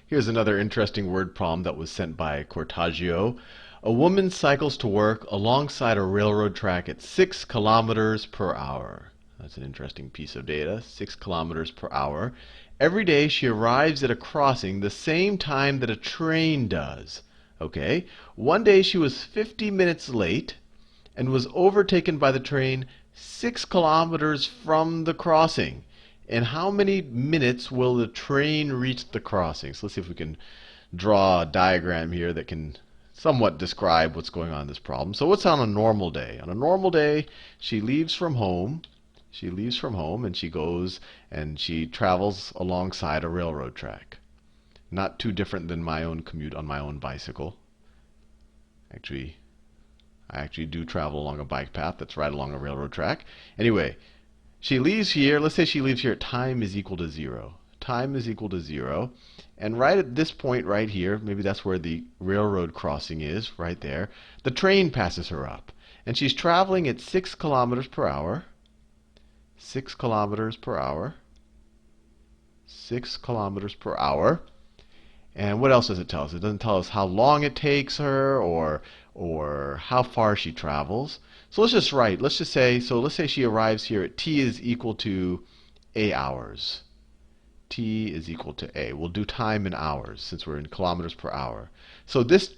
Here's another interesting word problem that was sent by Cortaggio. A woman cycles to work alongside a railroad track at 6 kilometers per hour. That's an interesting piece of data, 6 kilometers per hour. Every day she arrives at a crossing the same time that a train does. Okay, one day she was 50 minutes late and was overtaken by the train 6 kilometers from the crossing. In how many minutes will the train reach the crossing? So let's see if we can draw a diagram here that can somewhat describe what's going on in this problem. So what's on a normal day? On a normal day, she leaves from home. She leaves from home and she goes and she travels alongside a railroad track. Not too different than my own commute on my own bicycle. I actually do travel along a bike path that's right along a railroad track. Anyway, she leaves here. Let's say she leaves here at time is equal to 0. Time is equal to 0. And right at this point right here, maybe that's where the railroad crossing is, right there, the train passes her up. And she's traveling at 6 kilometers per hour. 6 kilometers per hour. 6 kilometers per hour. And what else does it tell us? It doesn't tell us how long it takes her or how far she travels. So let's just write. Let's say she arrives here at t is equal to a hours. T is equal to a. We'll do time in hours since we're in kilometers per hour. So this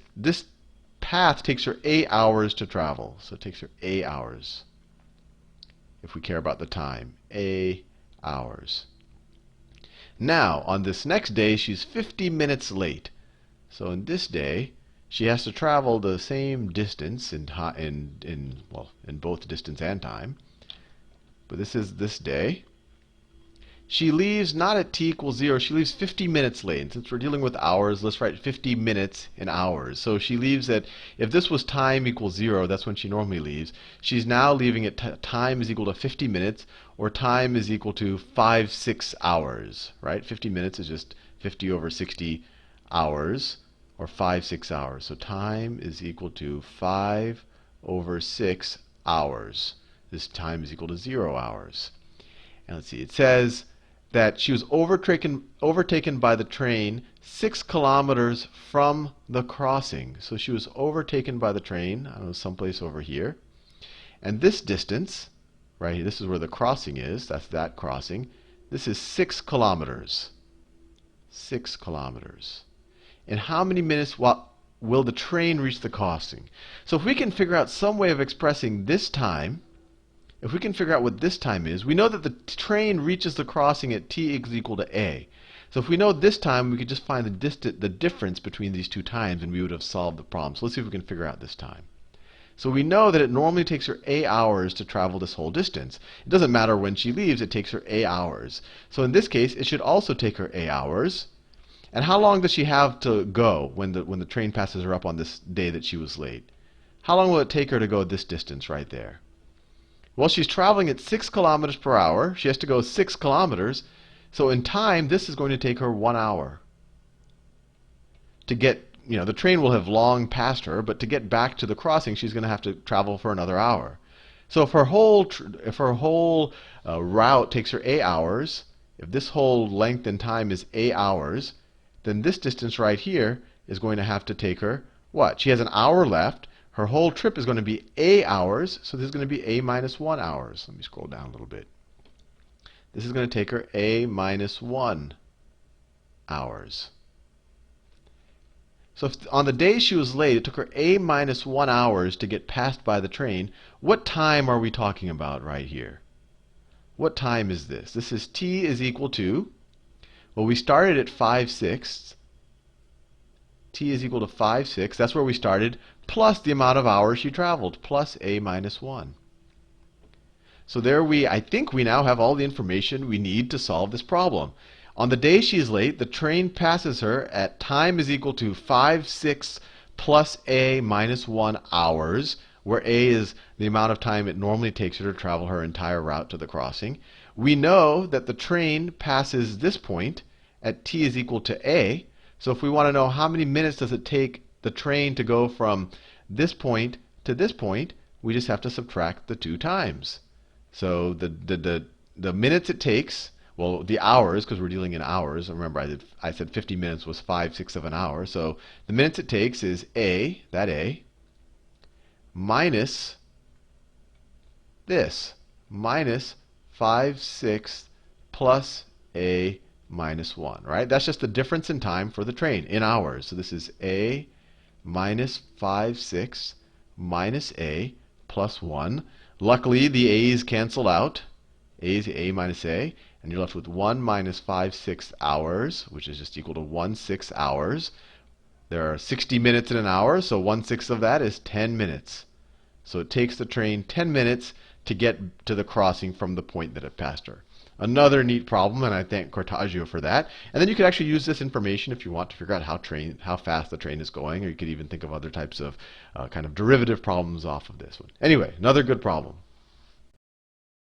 path takes her a hours to travel. So it takes her a hours. If we care about the time, a hours. Now, on this next day, she's 50 minutes late. So in this day, she has to travel the same distance in both distance and time. But this is this day. She leaves not at t equals 0. She leaves 50 minutes late. And since we're dealing with hours, let's write 50 minutes in hours. So she leaves at, if this was time equals 0, that's when she normally leaves. She's now leaving at time is equal to 50 minutes, or time is equal to 5/6 hours. Right? 50 minutes is just 50 over 60 hours, or 5/6 hours. So time is equal to 5 over 6 hours. This time is equal to 0 hours. And let's see, it says that she was overtaken by the train 6 kilometers from the crossing. So she was overtaken by the train, I don't know, someplace over here. And this distance, right here, this is where the crossing is. That's that crossing. This is 6 kilometers. 6 kilometers. In how many minutes will the train reach the crossing? So if we can figure out some way of expressing this time, if we can figure out what this time is, we know that the train reaches the crossing at t is equal to a. So if we know this time, we could just find the difference between these two times, and we would have solved the problem. So let's see if we can figure out this time. So we know that it normally takes her a hours to travel this whole distance. It doesn't matter when she leaves, it takes her a hours. So in this case, it should also take her a hours. And how long does she have to go when the train passes her up on this day that she was late? How long will it take her to go this distance right there? Well, she's traveling at 6 kilometers per hour. She has to go 6 kilometers. So in time, this is going to take her 1 hour. To get, the train will have long passed her, but to get back to the crossing, she's going to have to travel for another hour. So if her whole route takes her a hours, if this whole length and time is a hours, then this distance right here is going to have to take her what? She has an hour left. Her whole trip is going to be a hours, so this is going to be a minus 1 hours. Let me scroll down a little bit. This is going to take her a minus 1 hours. So if on the day she was late, it took her a minus 1 hours to get passed by the train, what time are we talking about right here? What time is this? This is t is equal to, well, we started at 5/6. T is equal to 5/6. That's where we started, plus the amount of hours she traveled, plus a minus 1. So there I think we now have all the information we need to solve this problem. On the day she is late, the train passes her at time is equal to 5/6 plus a minus 1 hours, where a is the amount of time it normally takes her to travel her entire route to the crossing. We know that the train passes this point at t is equal to a. So if we want to know how many minutes does it take the train to go from this point to this point, we just have to subtract the two times. So the minutes it takes, well, the hours, because we're dealing in hours. Remember, I said 50 minutes was 5/6 of an hour. So the minutes it takes is A, that A, minus this, minus 5/6 plus A minus 1, right? That's just the difference in time for the train in hours. So this is A minus 5/6 minus A plus 1. Luckily, the A's cancel out. A is A minus A. And you're left with 1 minus 5/6 hours, which is just equal to 1/6 hours. There are 60 minutes in an hour, so 1/6 of that is 10 minutes. So it takes the train 10 minutes to get to the crossing from the point that it passed her. Another neat problem, and I thank Cortaggio for that. And then you could actually use this information if you want to figure out how fast the train is going, or you could even think of other types of kind of derivative problems off of this one. Anyway, another good problem.